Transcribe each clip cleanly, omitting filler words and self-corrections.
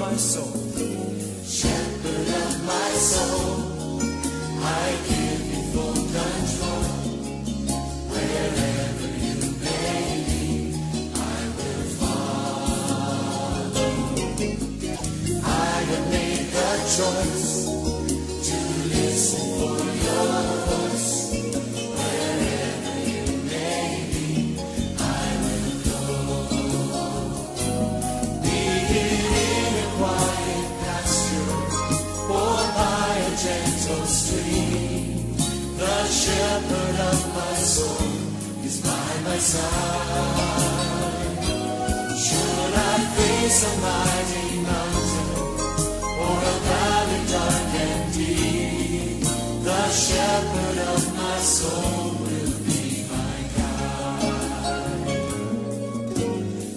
my soul. Shepherd of my soul, I give you full control. Wherever you may lead, I will follow. I have made the choice to listen for your voice. Wherever you may lead, I will go. Be it in a quiet pasture or by a gentle stream, the shepherd of my soul is by my side. Should I face a mighty mountain or a valley dark and deep, the shepherd of my soul will be my guide.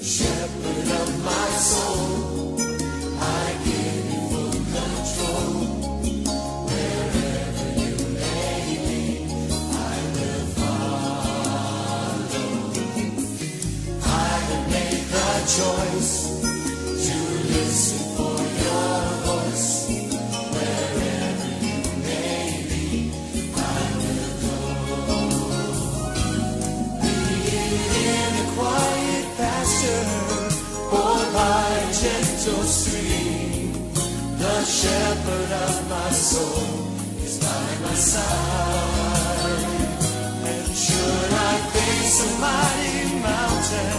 Shepherd of my soul, I give you full control. Wherever you may lead, I will follow. I have made the choice to listen for your voice. Wherever you may lead, I will go. Be it in a quiet pasture or by a gentle stream, the shepherd of my soul is by my side. And should I face a mighty mountain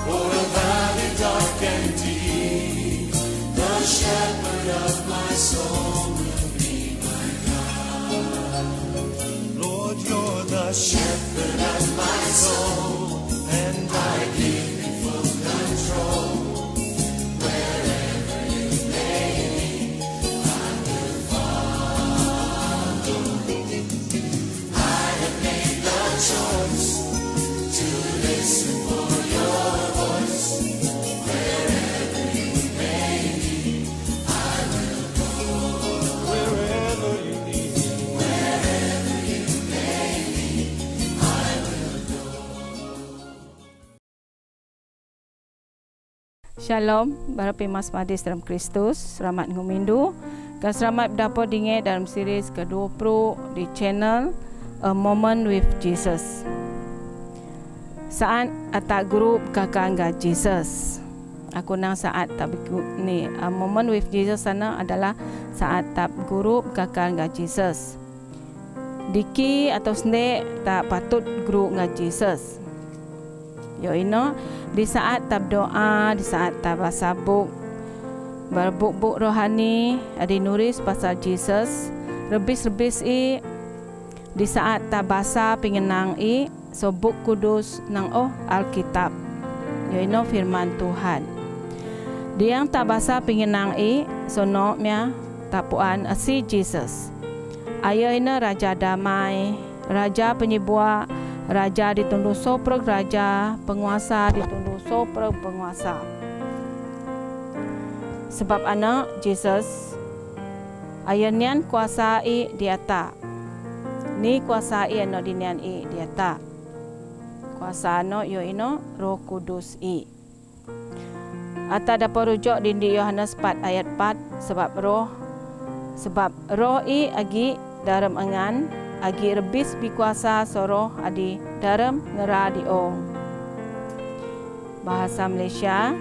or a valley dark and deep, the shepherd of my soul will be my guide. Lord, you're the shepherd of my soul, and I give you full control. Wherever you may lead, I will follow. I have made the choice to listen for your voice. Wherever you may lead, I will go. Wherever you lead, wherever you may lead, I will go. Shalom, barapi mas madis dalam Kristus. Selamat ngumindu dan selamat berdapat dinge dalam series ke-20 di channel A Moment with Jesus. Saat atak grup kakangga Jesus. Aku nang saat tak ni A Moment with Jesus sana adalah saat tak grup kakangga Jesus. Diki atau sendek tak patut grup ngah Jesus. Yo ino di saat tab doa, di saat tab basabuk berbuk-buk rohani, ada nulis pasal Jesus, rebis-rebis di saat tab basa pengenang sobuk kudus nang Alkitab. Yo ino firman Tuhan. Dia yang tak basa pengenang sono mia tapuan asi Jesus. Ayo ina raja damai, raja penyibua, raja ditunduk soprog raja, penguasa ditunduk soprog penguasa. Sebab anak Jesus ayanian kuasai diata. Ni kuasai ano dinian diata. Kuasa ano yo ino Roh Kudus Ata dapat rujuk di Yohanes 4 ayat 4 sebab roh agi dalam angan agi rebis bikuasa soroh adi dalam ngeradio. Bahasa Malaysia,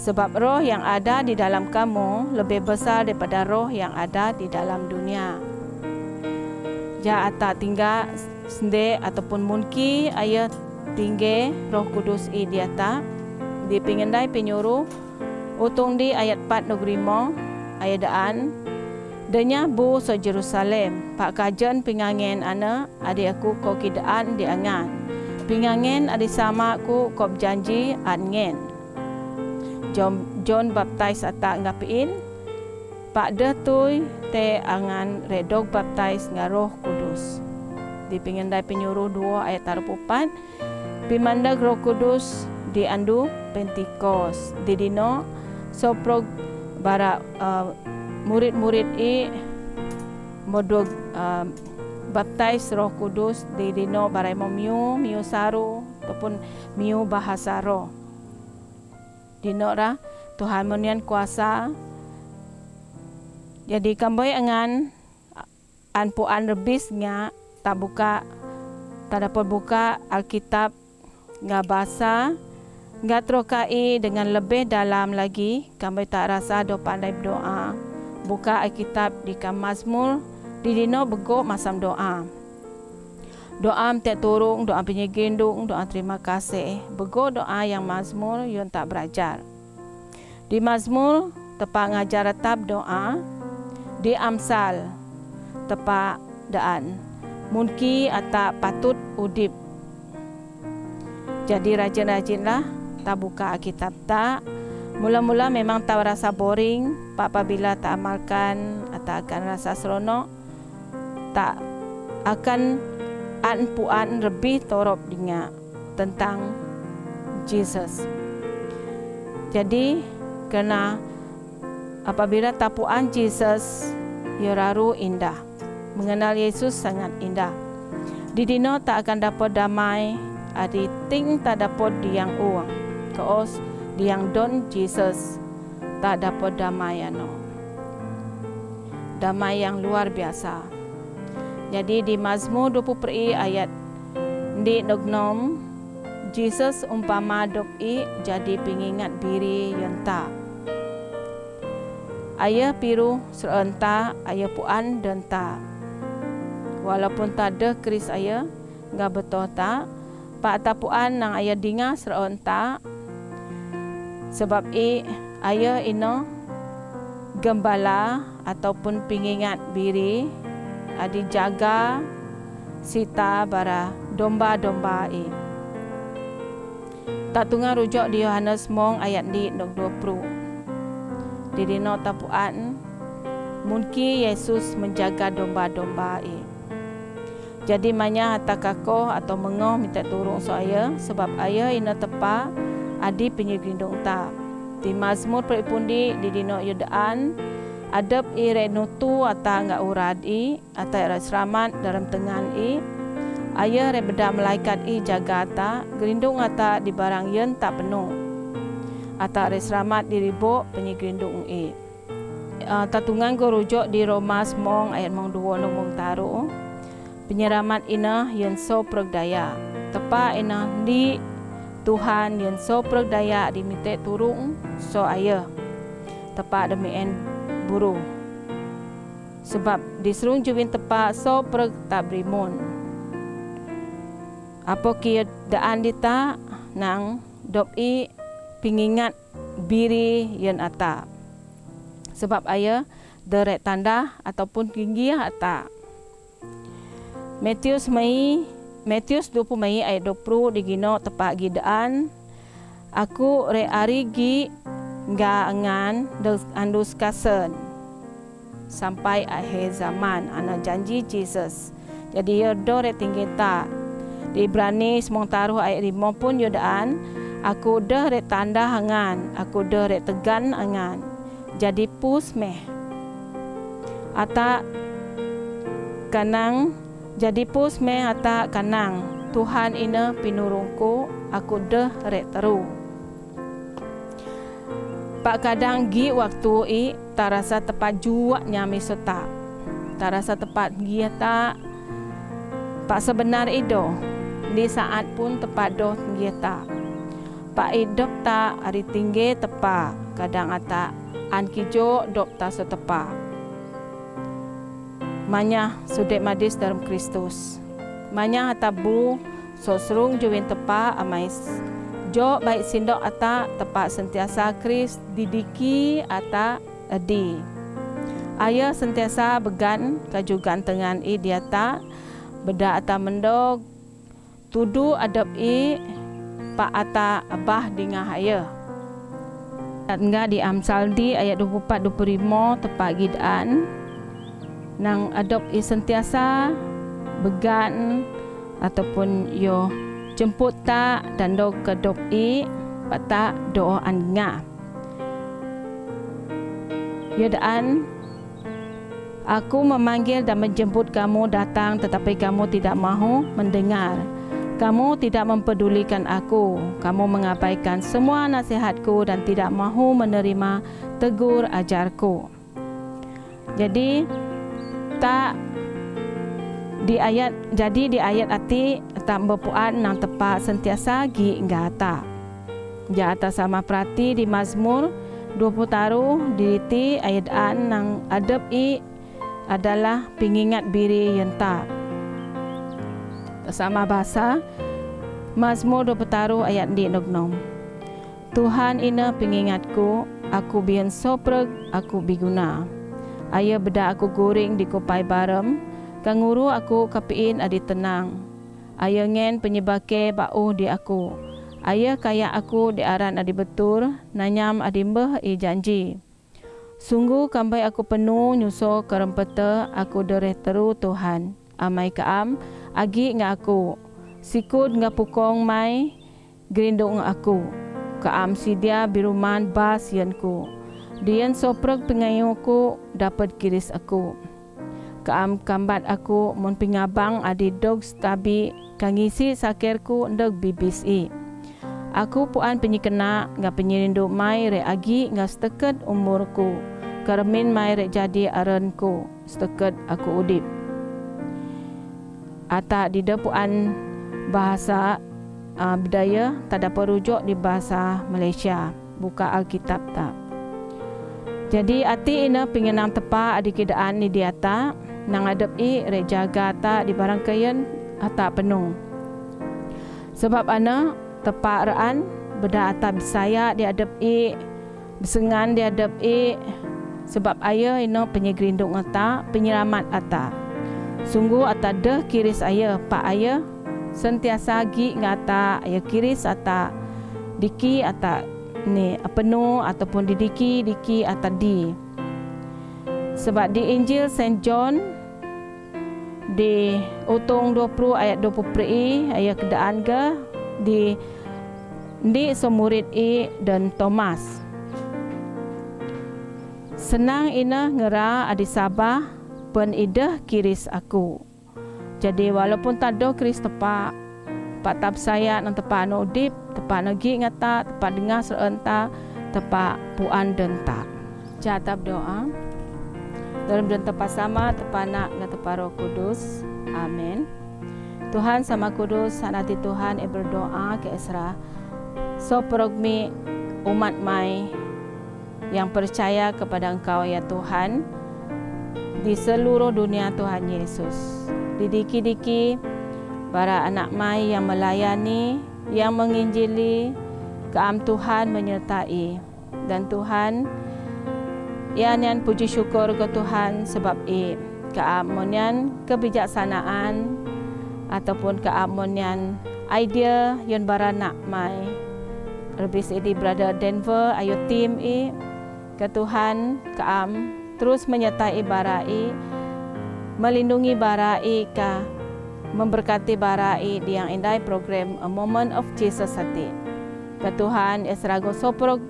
sebab roh yang ada di dalam kamu lebih besar daripada roh yang ada di dalam dunia. Ja ata tinggal sende ataupun munki ayat tinggi Roh Kudus diata di pengendai penyuruh utung di ayat 4 nogrimo ayat daan denya bu so Jerusalem pak kajen pingangen ana adi aku ko kidaan di angan pingangen adi sama aku kop janji angen John baptize ata ngapiin pak detui te angan redog baptize nga Roh Kudus di pengendai penyuruh 2 ayat 4 pimandag Roh Kudus di andu Pentikos di dino soprog bara murid-murid modog baptize Roh Kudus di dino barai miu saru ataupun miu bahasa roh dino ra Tuhan menian kuasa. Jadi kamboi angan puan rebisnya tak dapat buka Alkitab nggak bahasa nggak terokai dengan lebih dalam lagi. Kamboi tak rasa do pandai berdoa. Buka Alkitab di Mazmur di dino begok masam doa. Doa minta turung, doa penyegendung, doa terima kasih. Bego doa yang Mazmur yang tak belajar. Di Mazmur tepat ngajar tetap doa. Di Amsal tepat daan. Munki atau patut udip. Jadi rajin-rajinlah tak buka Alkitab tak. Mula-mula memang tak rasa boring. Apabila tak amalkan atau akan rasa seronok. Tak akan puan lebih torop dengan tentang Jesus. Jadi kena apabila tapuan Jesus ia raru indah. Mengenal Yesus sangat indah. Di dino tak akan dapat damai. Adi ting tak dapat diang uang. Kaos diang don Jesus tak dapat damai ano. Damai yang luar biasa. Jadi di Mazmur 20 ayat di nognom Jesus umpama dopi jadi pengingat biri yenta. Ayah piru serenta ayah puan denta. Walaupun tak ada keris ayah nggak betul tak. Pak tapuan nang ayah dinga serenta. Sebab ayah ino gembala ataupun pengingat biri. Adi jaga sita bara domba-domba Tak tunggal rujuk di Yohanes mong ayat di 20. Di dino tapuan mungkin Yesus menjaga domba-domba Jadi manya hata kakoh atau mengoh minta turun saya sebab ayah ina tepa adi penyegindung ta. Di Mazmur peripundi di dino yudaan adab renutu atau enggak urad atau selamat dalam tengan ayah rebeda malaikat jaga ta gerindung ata di barang yen tak penuh atau selamat diribo penyegerindung tatungan ko rujuk di Roma mong ayat mong 2 mong taruh penyeramat ina yen so pregdaya tepa ina di Tuhan yen so pregdaya diminta turung so ayah tepa demi buru sebab diserung juwin tepat so preg tak berimun apa kia daan dita nang dopi pengingat biri yang ata sebab ayah derek tanda ataupun tinggi ata Matius 20 ayat 20 digino tepat gidaan aku re arigi nga angan andus kasen sampai akhir zaman anak janji Jesus. Jadi yodo re tinggi ta di Ibrani semong taruh ayat 5 pun yodaan aku dah re tanda angan aku dah re tegan angan jadi pus meh ata kanang jadi pus meh ata kanang Tuhan ina pinurungku aku dah re teru Pak kadang gi waktu tak rasa tepat jua nyami sota. Tak rasa tepat gi tak. Pak sebenar itu di saat pun tepat doh gi tak. Pak hidup tak hari tinggi tepat. Kadang ata an kijo dok tak setepa. Manya sudek madis dalam Kristus. Manya hatabu sosrung juwin tepa amais. Jo baik sindok ata tepat sentiasa Kris didiki ata adi. Ayah sentiasa began kajugan tengan dia tak beda ata mendog tudu adab pak ata abah dingah ayah. Enggak di Amsal di ayat 24-25 tepat gidaan nang adab sentiasa began ataupun yo jemput tak dan do ke dopi pata doa anga yadaan aku memanggil dan menjemput kamu datang tetapi kamu tidak mahu mendengar Kamu tidak mempedulikan aku. Kamu mengabaikan semua nasihatku dan tidak mahu menerima tegur ajarku. Jadi di ayat ati tak berpuat nang tepat sentiasa gi nggata. Jata sama perhati di Mazmur 20 taruh di ayat nang adab adalah pengingat biri yenta. Sama bahasa Mazmur 20 taruh ayat di nognom. Tuhan ina pengingatku, aku bian sopreg, aku biguna. Aya beda aku goreng di kopai barem, kanguru aku kapiin adi tenang. Aya ngen penyebake bau di aku. Aya kaya aku di aran adi betul, nanyam adi mbeh janji. Sungguh kampai aku penuh nyuso kerempeta, aku dereh teru Tuhan. Amai kaam, agi nga aku. Sikud nga pukong mai, gerindong aku. Kaam sidia biruman bas yanku. Dian sopreg pengayuku dapat kiris aku. Kaam kambat aku mon pingabang adi dog stabi kangisi sakirku ndeg bibis Aku puan penyikena nga penyirindu mai re agi nga steket umurku. Karmin mai re jadi aranku steket aku udip. Ata di puan bahasa budaya tak dapat rujuk di bahasa Malaysia. Buka Alkitab tak. Jadi ati ina pengenang tepa adi kedaan ni diata nang adep re jaga tak di barang kayan ata penuh. Sebab ana tepa raan beda ata bisaya di adep besengan di adep sebab ayah ina penyegerindung ata penyelamat ata. Sungguh ata deh kiris ayah pak ayah sentiasa gi ngata ayah kiris ata diki ata ni penuh ataupun didiki ata di. Sebab di Injil Saint John di utong 20 ayat 20 ayat kedaan ke di semurid dan Thomas. Senang ina ngera adi sabah pen idah kiris aku. Jadi walaupun tak ada kiris tepak pak tab saya nang tepak no dip, tepak nagi ngata, tepak dengar serenta, tepak puan denta. Jatap doa. Dalam dan tepat sama, tepak nak dan tepak Roh Kudus. Amin. Tuhan sama kudus, sanati Tuhan berdoa ke Esra. So perogmi umat mai yang percaya kepada Engkau ya Tuhan di seluruh dunia Tuhan Yesus. Didiki-diki para anak mai yang melayani, yang menginjili, keam Tuhan menyertai. Dan Tuhan, yan puji syukur ke Tuhan sebab keamonian kebijaksanaan ataupun keamonian idea yang baranak mai. Lebih di Brother Denver, ayo tim ke Tuhan, keam terus menyertai barai, melindungi barai ka memberkati barai di yang indai program A Moment of Jesus hati. Ke Tuhan esrago soprog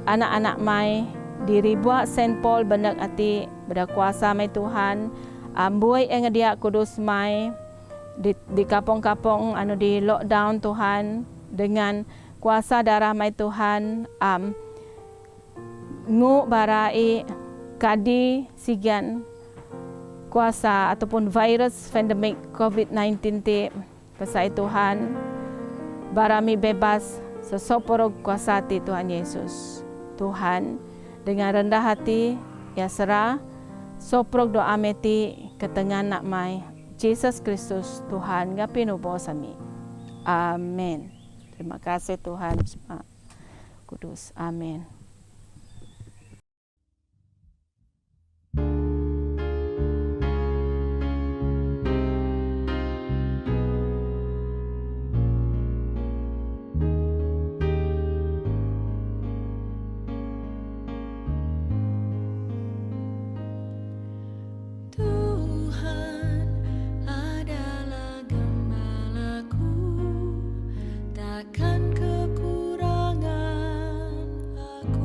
anak-anak mai di ribuak Saint Paul benak hati berkuasa mai Tuhan ambuai dia kudus mai di kapong-kapong anu di lockdown Tuhan dengan kuasa darah mai Tuhan ngu barai kadi sigan kuasa ataupun virus pandemik COVID-19 ti pasai Tuhan barami bebas sesoporog kuasa ti Tuhan Yesus. Tuhan dengan rendah hati ya serah soprog doa meti ketengah nak mai Jesus Kristus Tuhan ngapinubo sami. Amin. Terima kasih Tuhan Kudus. Amin. Takkan kekurangan aku.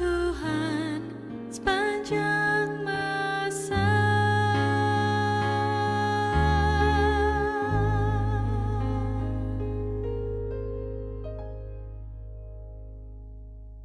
Tuhan.